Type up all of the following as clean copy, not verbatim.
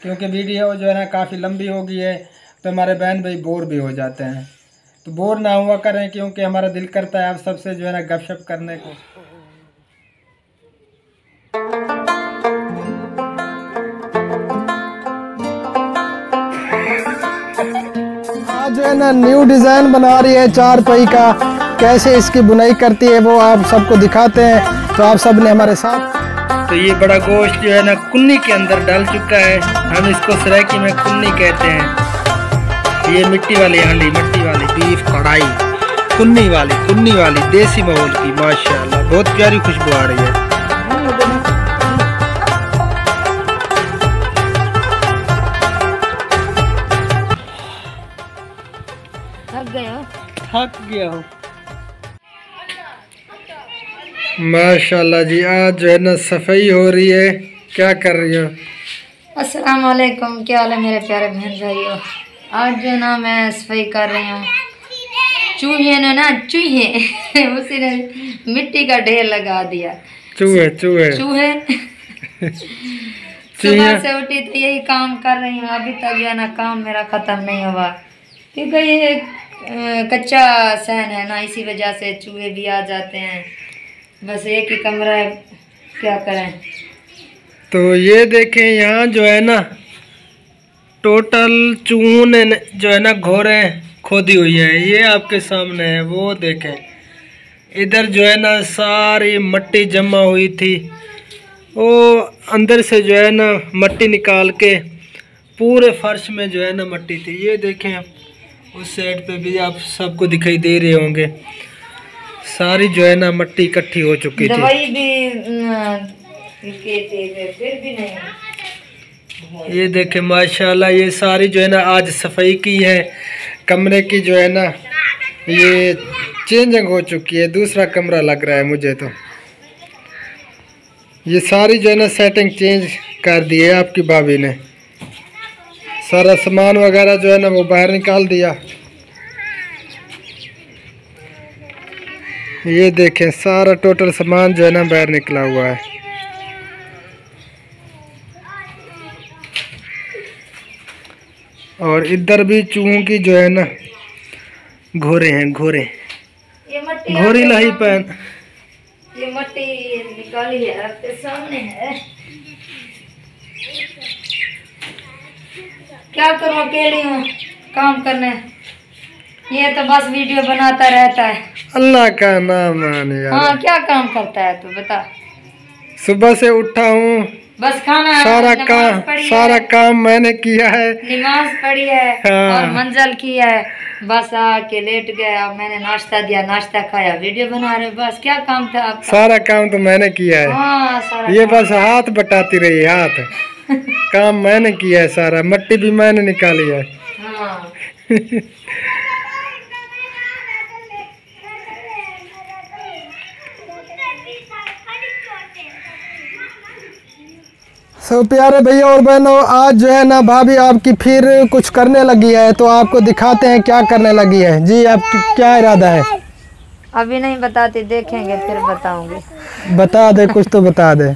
क्योंकि वीडियो जो है ना काफ़ी लंबी हो गई है, तो हमारे बहन भाई बोर भी हो जाते हैं। तो बोर ना हुआ करें, क्योंकि हमारा दिल करता है आप सबसे जो है ना गपशप करने को। आज जो है ना न्यू डिज़ाइन बना रही है 4 पहिए का, कैसे इसकी बुनाई करती है वो आप सबको दिखाते हैं। तो आप सब ने हमारे साथ। तो ये बड़ा गोश्त जो है ना कुन्नी के अंदर डाल चुका है, हम इसको सरायकी में कुन्नी कहते हैं। ये मिट्टी वाली हांडी, मिट्टी वाली बीफ कढ़ाई, कुन्नी वाली देसी माहौल की, माशाल्लाह बहुत प्यारी खुशबू आ रही है। थक गया हूँ माशाल्लाह जी। आज जो है ना सफाई हो रही है, क्या कर रही हो? अस्सलाम वालेकुम, क्या हाल है मेरे प्यारे बहन भाइयों। आज जो ना मैं सफाई कर रही हूँ। चूहे ने ना उसी ने मिट्टी का ढेर लगा दिया। चूहे सुबह से उठी तो यही काम कर रही हूँ, अभी तक जो है ना काम मेरा ख़त्म नहीं हुआ, क्योंकि ये कच्चा सहन है ना, इसी वजह से चूहे भी आ जाते हैं। बस एक ही कमरा है, क्या करें। तो ये देखें यहाँ जो है ना टोटल चूहों ने जो है ना घोरे खोदी हुई है, ये आपके सामने है। वो देखें इधर जो है ना सारी मट्टी जमा हुई थी, वो अंदर से जो है ना मट्टी निकाल के पूरे फर्श में जो है ना मट्टी थी। ये देखें उस साइड पे भी आप सबको दिखाई दे रहे होंगे, सारी जो है ना मट्टी इकट्ठी हो चुकी थी। दवाई भी फिर भी नहीं। ये देखें माशाल्लाह, ये सारी जो है ना आज सफाई की है। कमरे की जो है ना ये चेंजिंग हो चुकी है, दूसरा कमरा लग रहा है मुझे। तो ये सारी जो है ना सेटिंग चेंज कर दी है आपकी भाभी ने। सारा सामान वगैरह जो है ना वो बाहर निकाल दिया। ये देखें सारा टोटल सामान जो है ना बाहर निकला हुआ है। और इधर भी चूहों की जो है ना घोरे हैं, घोरी लाही पैन। ये मट्टी निकाली है, आपके सामने है। क्या करूं, अकेली हूँ काम करने, ये तो बस वीडियो बनाता रहता है। अल्लाह का नाम मान यार। हाँ, क्या काम करता है तू बता। सुबह से उठा हूँ, बस खाना सारा काम मैंने किया है, नमाज पढ़ी है। हाँ। और मंजल की है, बस आके लेट गया, मैंने नाश्ता दिया, नाश्ता खाया, वीडियो बना रहे, बस क्या काम था आपका? सारा काम तो मैंने किया है। हाँ, सारा ये बस हाथ बटाती रही, हाथ काम मैंने किया है सारा, मट्टी भी मैंने निकाली है। हाँ। सब प्यारे भैया और बहनों, आज जो है ना भाभी आपकी फिर कुछ करने लगी है, तो आपको दिखाते हैं क्या करने लगी है। जी आपकी क्या इरादा है? अभी नहीं बताती, देखेंगे फिर बताऊंगी। बता दे, कुछ तो बता दे।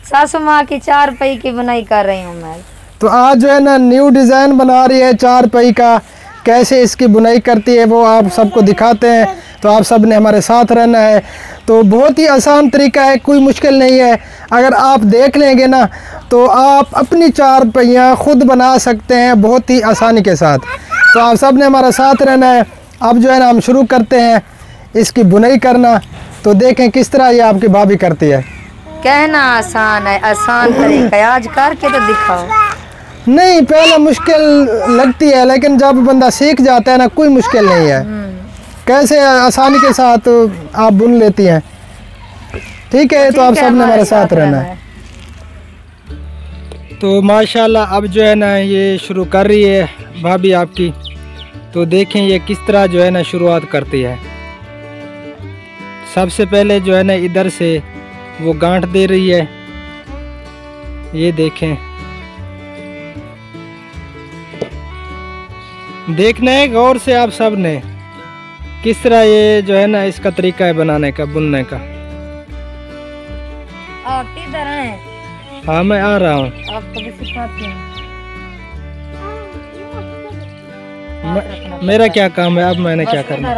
सासू माँ की 4 पहिए की बुनाई कर रही हूँ मैं। तो आज जो है ना न्यू डिज़ाइन बना रही है 4 पहिए का, कैसे इसकी बुनाई करती है वो आप सबको दिखाते हैं। तो आप सब ने हमारे साथ रहना है। तो बहुत ही आसान तरीका है, कोई मुश्किल नहीं है। अगर आप देख लेंगे ना तो आप अपनी 4 पहियाँ खुद बना सकते हैं बहुत ही आसानी के साथ। तो आप सब ने हमारा साथ रहना है। अब जो है ना हम शुरू करते हैं इसकी बुनाई करना। तो देखें किस तरह ये आपकी भाभी करती है। कहना आसान है, आसान तरीका है, आज करके तो दिखाओ। नहीं, पहले मुश्किल लगती है, लेकिन जब बंदा सीख जाता है ना कोई मुश्किल नहीं है। कैसे आसानी के साथ आप बुन लेती हैं। ठीक है, तो आप सब ने हमारे साथ रहना है। तो माशाल्लाह अब जो है ना ये शुरू कर रही है भाभी आपकी। तो देखें ये किस तरह जो है ना शुरुआत करती है। सबसे पहले जो है ना इधर से वो गांठ दे रही है, ये देखें। देखना है गौर से आप सब ने किस तरह ये जो है ना इसका तरीका है बनाने का, बुनने का। आप किधर हैं? हाँ मैं आ रहा हूँ। आपको भी सिखाती हूँ। मेरा क्या काम है अब, मैंने क्या करना।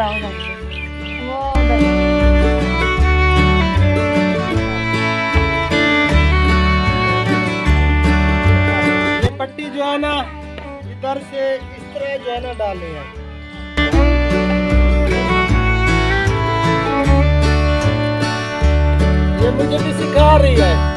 ये पट्टी जो है ना इधर से इस तरह जो है ना डालनी है। ये मुझे भी सिखा रही है।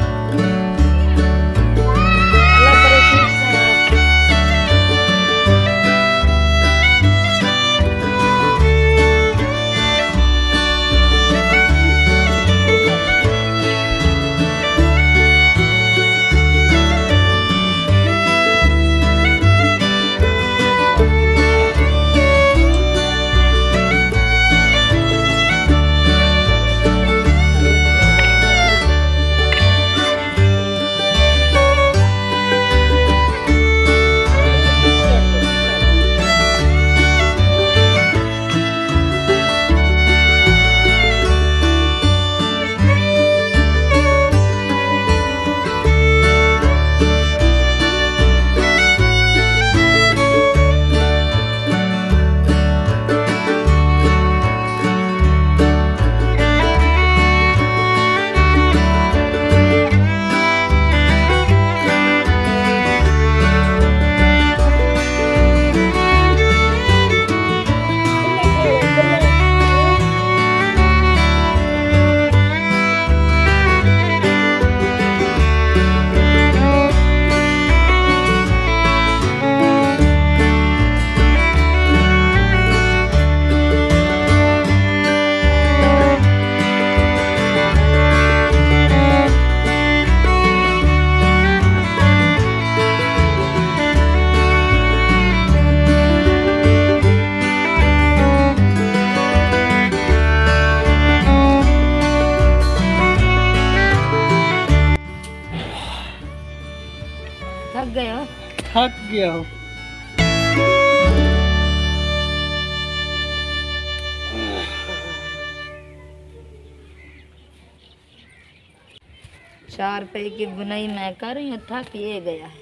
थक गया हूँ। चार पे की बुनाई मैं कर रही हूँ, थक ये गया है।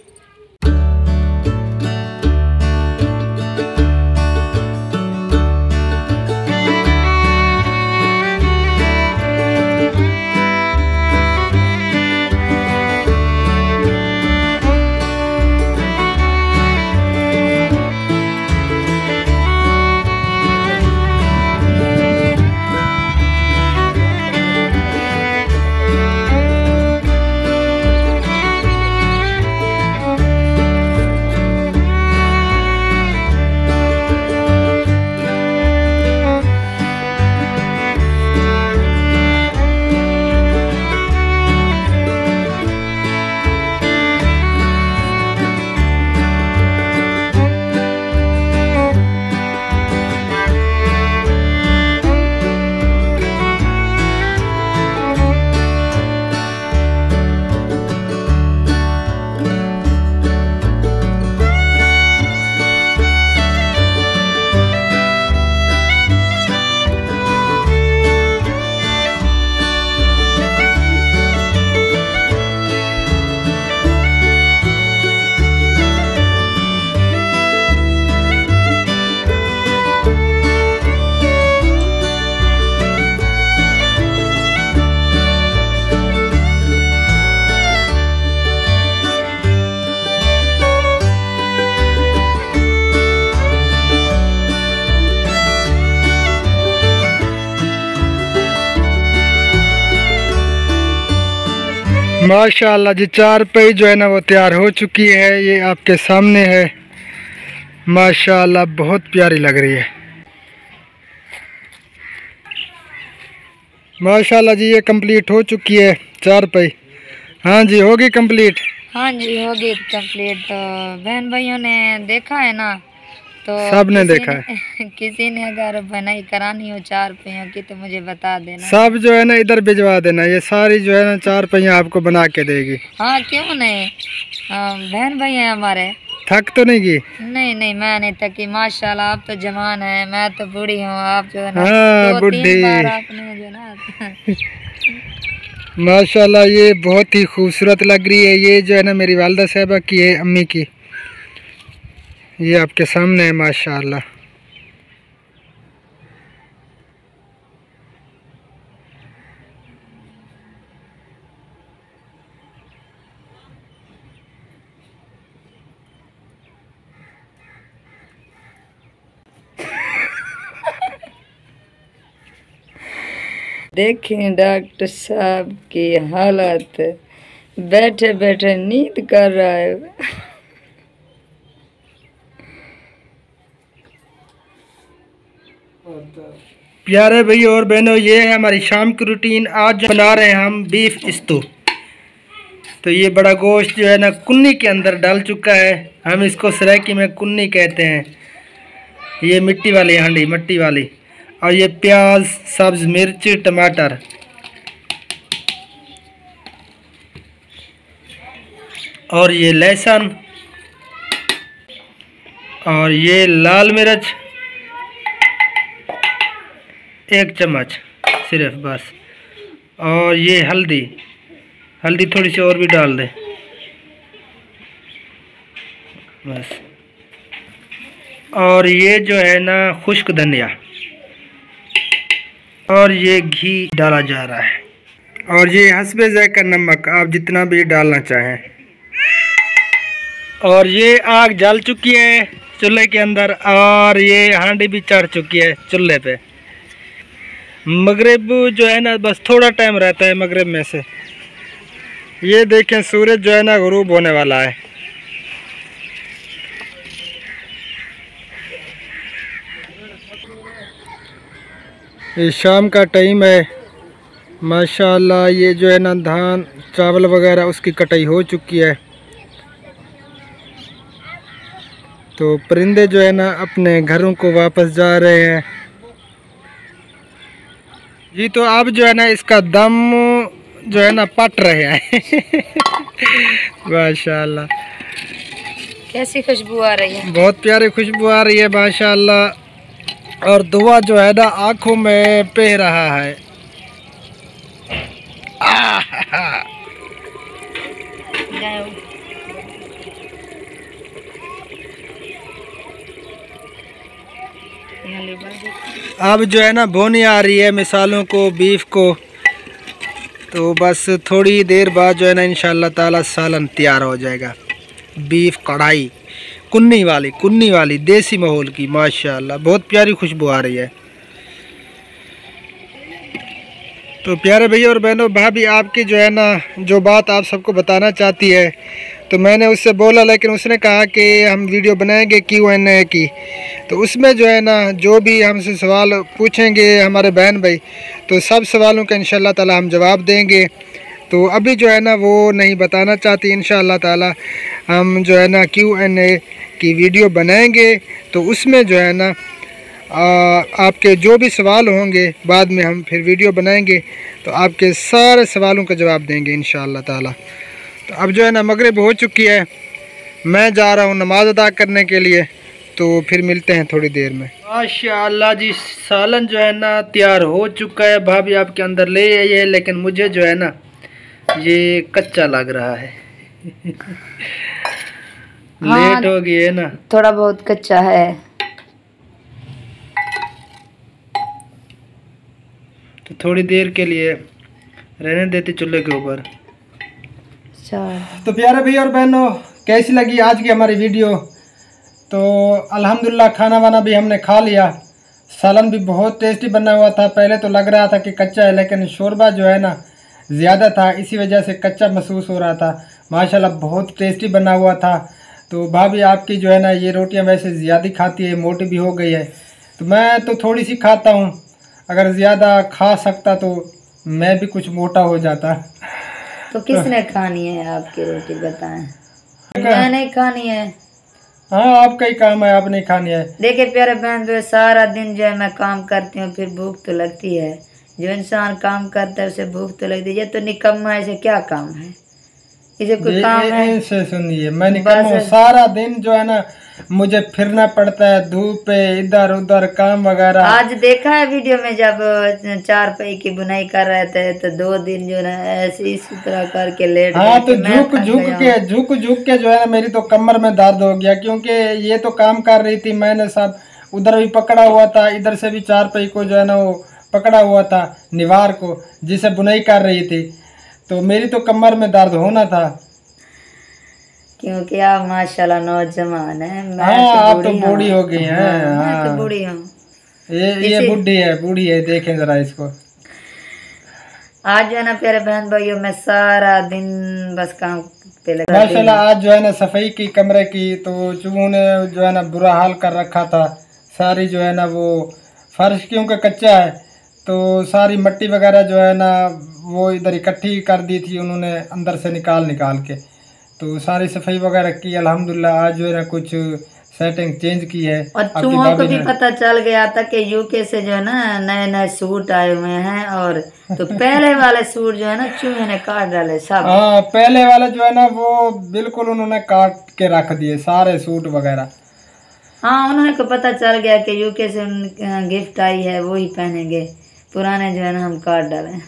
माशाल्लाह जी, चार पे जो है ना वो तैयार हो चुकी है। ये आपके सामने है। माशाल्लाह बहुत प्यारी लग रही है। माशाल्लाह जी, ये कंप्लीट हो चुकी है चार पे। हाँ जी, होगी कंप्लीट। हाँ जी, होगी कंप्लीट। तो बहन भाइयों ने देखा है ना, तो सब ने देखा है। किसी ने अगर बनाई करानी हो चार पहियों की तो मुझे बता देना। सब जो है ना इधर भिजवा देना, ये सारी जो है ना चार पहिया आपको बना के देगी। हाँ क्यों नहीं, बहन भाई हैं हमारे। थक तो नहीं गई? नहीं नहीं, मैं नहीं थकी माशाल्लाह। आप तो जवान है, मैं तो बूढ़ी हूँ। आप जो है ना हाँ, बुढ़ी। आपने जो ना माशाल्लाह ये बहुत ही खूबसूरत लग रही है। ये जो है ना मेरी वालदा साहबा की है, अम्मी की। ये आपके सामने है माशाल्लाह। देखें डॉक्टर साहब की हालत, बैठे बैठे नींद कर रहा है। प्यारे भाई और बहनों, ये है हमारी शाम की रूटीन। आज बना रहे हैं हम बीफ स्टू। तो ये बड़ा गोश्त जो है ना कुन्नी के अंदर डाल चुका है। हम इसको सरायकी में कुन्नी कहते हैं। ये मिट्टी वाली हांडी, मट्टी वाली। और ये प्याज, सब्ज मिर्च, टमाटर और ये लहसुन और ये लाल मिर्च 1 चम्मच सिर्फ बस। और ये हल्दी थोड़ी सी और भी डाल दे बस। और ये जो है ना खुश्क धनिया, और ये घी डाला जा रहा है। और ये हस्बे ज़ायका नमक, आप जितना भी डालना चाहें। और ये आग जल चुकी है चूल्हे के अंदर, और ये हांडी भी चढ़ चुकी है चूल्हे पे। मगरिब जो है ना बस थोड़ा टाइम रहता है मगरिब में से। ये देखें सूरज जो है ना गुरूब होने वाला है। ये शाम का टाइम है माशाल्लाह। ये जो है ना धान चावल वगैरह उसकी कटाई हो चुकी है। तो परिंदे जो है ना अपने घरों को वापस जा रहे हैं जी। तो अब जो है ना इसका दम जो है ना पट रहे हैं माशाल्लाह। कैसी खुशबू आ रही है, बहुत प्यारी खुशबू आ रही है माशाल्लाह। और धुआं जो है ना आँखों में बह रहा है। अब जो है ना भुनी आ रही है मिसालों को, बीफ को। तो बस थोड़ी देर बाद जो है ना इंशाल्लाह ताला सालन तैयार हो जाएगा। बीफ कढ़ाई कुन्नी वाली देसी माहौल की माशाल्लाह। बहुत प्यारी खुशबू आ रही है। तो प्यारे भैया और बहनों, भाभी आपकी जो है ना जो बात आप सबको बताना चाहती है, तो मैंने उससे बोला, लेकिन उसने कहा कि हम वीडियो बनाएंगे Q&A की। तो उसमें जो है ना जो भी हमसे सवाल पूछेंगे हमारे बहन भाई, तो सब सवालों का इंशाल्लाह ताला हम जवाब देंगे। तो अभी जो है ना वो नहीं बताना चाहती। इंशाल्लाह ताला हम जो है ना Q&A की वीडियो बनाएंगे। तो उसमें जो है ना आपके जो भी सवाल होंगे बाद में हम फिर वीडियो बनाएंगे, तो आपके सारे सवालों का जवाब देंगे इंशाल्लाह ताला। तो अब जो है ना मगरिब हो चुकी है, मैं जा रहा हूँ नमाज अदा करने के लिए। तो फिर मिलते हैं थोड़ी देर में। माशाअल्लाह जी, सालन जो है ना तैयार हो चुका है। भाभी आपके अंदर ले आई है, लेकिन मुझे जो है ना ये कच्चा लग रहा है लेट हो गई है ना, थोड़ा बहुत कच्चा है। तो थोड़ी देर के लिए रहने देते चूल्हे के ऊपर। तो प्यारे भैया और बहनों, कैसी लगी आज की हमारी वीडियो? तो अल्हम्दुलिल्लाह खाना वाना भी हमने खा लिया। सालन भी बहुत टेस्टी बना हुआ था। पहले तो लग रहा था कि कच्चा है, लेकिन शोरबा जो है ना ज़्यादा था, इसी वजह से कच्चा महसूस हो रहा था। माशाल्लाह बहुत टेस्टी बना हुआ था। तो भाभी आपकी जो है ना ये रोटियां वैसे ज़्यादा खाती है, मोटी भी हो गई है। तो मैं तो थोड़ी सी खाता हूँ, अगर ज़्यादा खा सकता तो मैं भी कुछ मोटा हो जाता। तो किसने खानी है आपकी रोटी बताएं? मैं नहीं खानी है। हाँ, आपका ही काम है, आप नहीं खानी है। देखिए प्यारे बहन, जो सारा दिन जो है मैं काम करती हूँ, फिर भूख तो लगती है। जो इंसान काम करता है उसे भूख तो लगती है। ये तो निकम्मा है, इसे क्या काम है? इसे कोई काम है? इसे सुनिए, मैं निकम्मा हूँ। सारा दिन जो है ना मुझे फिरना पड़ता है धूप पे, इधर उधर काम वगैरह। आज देखा है वीडियो में जब 4 पई की बुनाई कर रहे थे तो 2 दिन जो है ऐसे इस तरह करके लेट हाँ, गए तो कि मैं झुक के जो है ना मेरी तो कमर में दर्द हो गया, क्योंकि ये तो काम कर रही थी, मैंने सब उधर भी पकड़ा हुआ था, इधर से भी 4 पई को जो है ना वो पकड़ा हुआ था, निवार को जिसे बुनाई कर रही थी, तो मेरी तो कमर में दर्द होना था। क्योंकि आप माशाल्लाह नौजवान है। मैं हाँ, आप तो बूढ़ी बूढ़ी हो गई हैं। मैं तो हाँ, बूढ़ी हूँ। ये बूढ़ी है, देखें जरा इसको। आज जो है ना प्यारे बहन भाइयों मैं सारा दिन बस काम पे लगा माशाल्लाह आज जो है ना सफाई की कमरे की, तो चूहों ने जो है ना बुरा हाल कर रखा था। सारी जो है ना वो फर्श क्योंकि कच्चा है, तो सारी मिट्टी वगैरह जो है ना वो इधर इकट्ठी कर दी थी उन्होंने अंदर से निकाल के, तो सारी सफाई वगैरह की। अल्हम्दुलिल्लाह आज जो है ना कुछ सेटिंग चेंज की है। और चूहों को भी पता चल गया था कि यूके से जो है ना नए नए सूट आए हुए हैं, और तो पहले वाले सूट जो है ना चूहे ने काट डाले सब। हाँ, पहले वाले जो है ना वो बिल्कुल उन्होंने काट के रख दिए सारे सूट वगैरह। हाँ, उन्होंने को पता चल गया कि यूके से गिफ्ट आई है वो ही पहनेंगे, पुराने जो है ना हम काट डाले।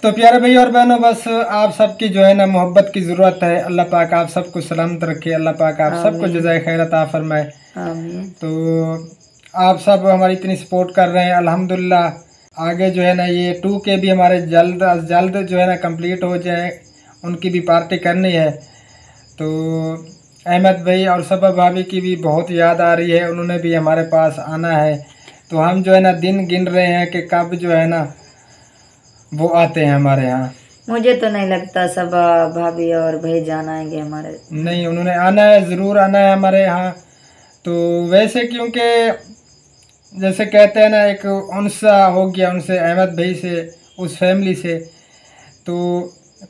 तो प्यारे भाई और बहनों, बस आप सबकी जो है ना मोहब्बत की ज़रूरत है। अल्लाह पाक आप सबको सलामत रखे, अल्लाह पाक आप सबको जज़ाए खैर अता फरमाए। तो आप सब हमारी इतनी सपोर्ट कर रहे हैं, अल्हम्दुलिल्लाह। आगे जो है ना ये 2K भी हमारे जल्द अज जल्द जो है ना कंप्लीट हो जाए, उनकी भी पार्टी करनी है। तो अहमद भाई और सबा भाभी की भी बहुत याद आ रही है, उन्होंने भी हमारे पास आना है। तो हम जो है ना दिन गिन रहे हैं कि कब जो है ना वो आते हैं हमारे यहाँ। मुझे तो नहीं लगता सबा भाभी और भाई जान आएंगे हमारे। नहीं, उन्होंने आना है, ज़रूर आना है हमारे यहाँ। तो वैसे क्योंकि जैसे कहते हैं ना एक उनसा हो गया उनसे, अहमद भाई से, उस फैमिली से, तो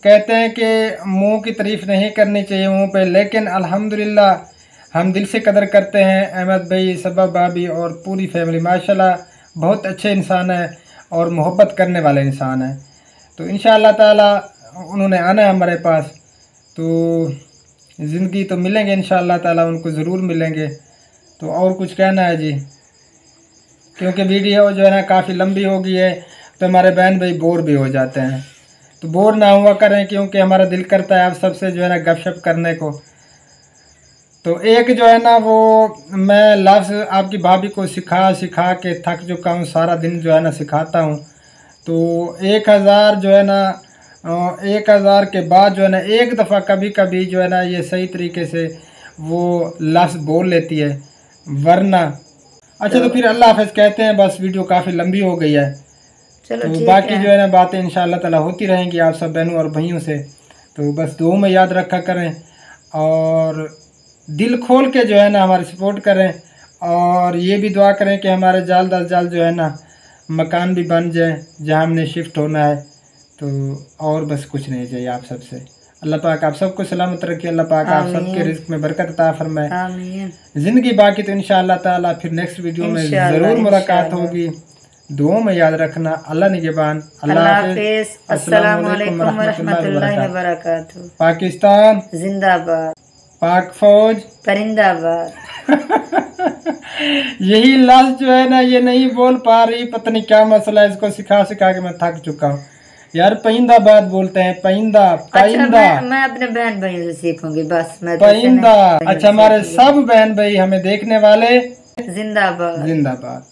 कहते हैं कि मुंह की तारीफ़ नहीं करनी चाहिए मुंह पे, लेकिन अल्हम्दुलिल्लाह हम दिल से कदर करते हैं अहमद भाई, सबा भाभी और पूरी फैमिली। माशाल्लाह बहुत अच्छे इंसान है और मोहब्बत करने वाले इंसान है। तो इंशाअल्लाह ताला उन्होंने आना है हमारे पास, तो ज़िंदगी तो मिलेंगे इंशाअल्लाह ताला, उनको ज़रूर मिलेंगे। तो और कुछ कहना है जी? क्योंकि वीडियो जो है ना काफ़ी लंबी हो गई है, तो हमारे बहन भाई बोर भी हो जाते हैं। तो बोर ना हुआ करें, क्योंकि हमारा दिल करता है आप सबसे जो है ना गपशप करने को। तो एक जो है ना वो मैं लफ्ज़ आपकी भाभी को सिखा के थक चुका हूँ, सारा दिन जो है ना सिखाता हूँ। तो 1000 जो है ना 1000 के बाद जो है ना एक दफ़ा कभी कभी जो है ना ये सही तरीके से वो लफ्ज़ बोल लेती है, वरना अच्छा। तो फिर अल्लाह हाफ़िज़ कहते हैं, बस वीडियो काफ़ी लंबी हो गई है। चलो तो बाकी जो है ना बातें इंशाअल्लाह ताला होती रहेंगी आप सब बहनों और भाइयों से। तो बस दुआ में याद रखा करें और दिल खोल के जो है ना हमारी सपोर्ट करें, और ये भी दुआ करें कि हमारे जल्द अज जल्द जो है ना मकान भी बन जाए जहाँ हमने शिफ्ट होना है। तो और बस कुछ नहीं चाहिए आप सबसे। अल्लाह पाक आप सबको सलामत रखे, अल्लाह पाक आप सबके रिज़्क़ में बरकत अता फरमाए। ज़िंदगी बाकी तो इंशाअल्लाह ताला फिर नेक्स्ट वीडियो में ज़रूर मुलाकात होगी। दुआओं में याद रखना। अल्लाह निगहबान। अल्लाह हाफ़िज़। अस्सलाम वालेकुम व रहमतुल्लाहि व बरकातहू। पाकिस्तान जिंदाबाद, पाक फौज परिंदाबाद। यही लफ्ज़ जो है ना ये नहीं बोल पा रही, पता नहीं क्या मसला है, इसको सिखा के मैं थक चुका हूँ यार। परिंदाबाद बोलते हैं, परिंदा परिंदा। अच्छा, मैं अपने बहन भाइयों से सीखूंगी बस, मैं परिंदा। अच्छा, हमारे सब बहन भाई हमें देखने वाले जिंदाबाद जिंदाबाद।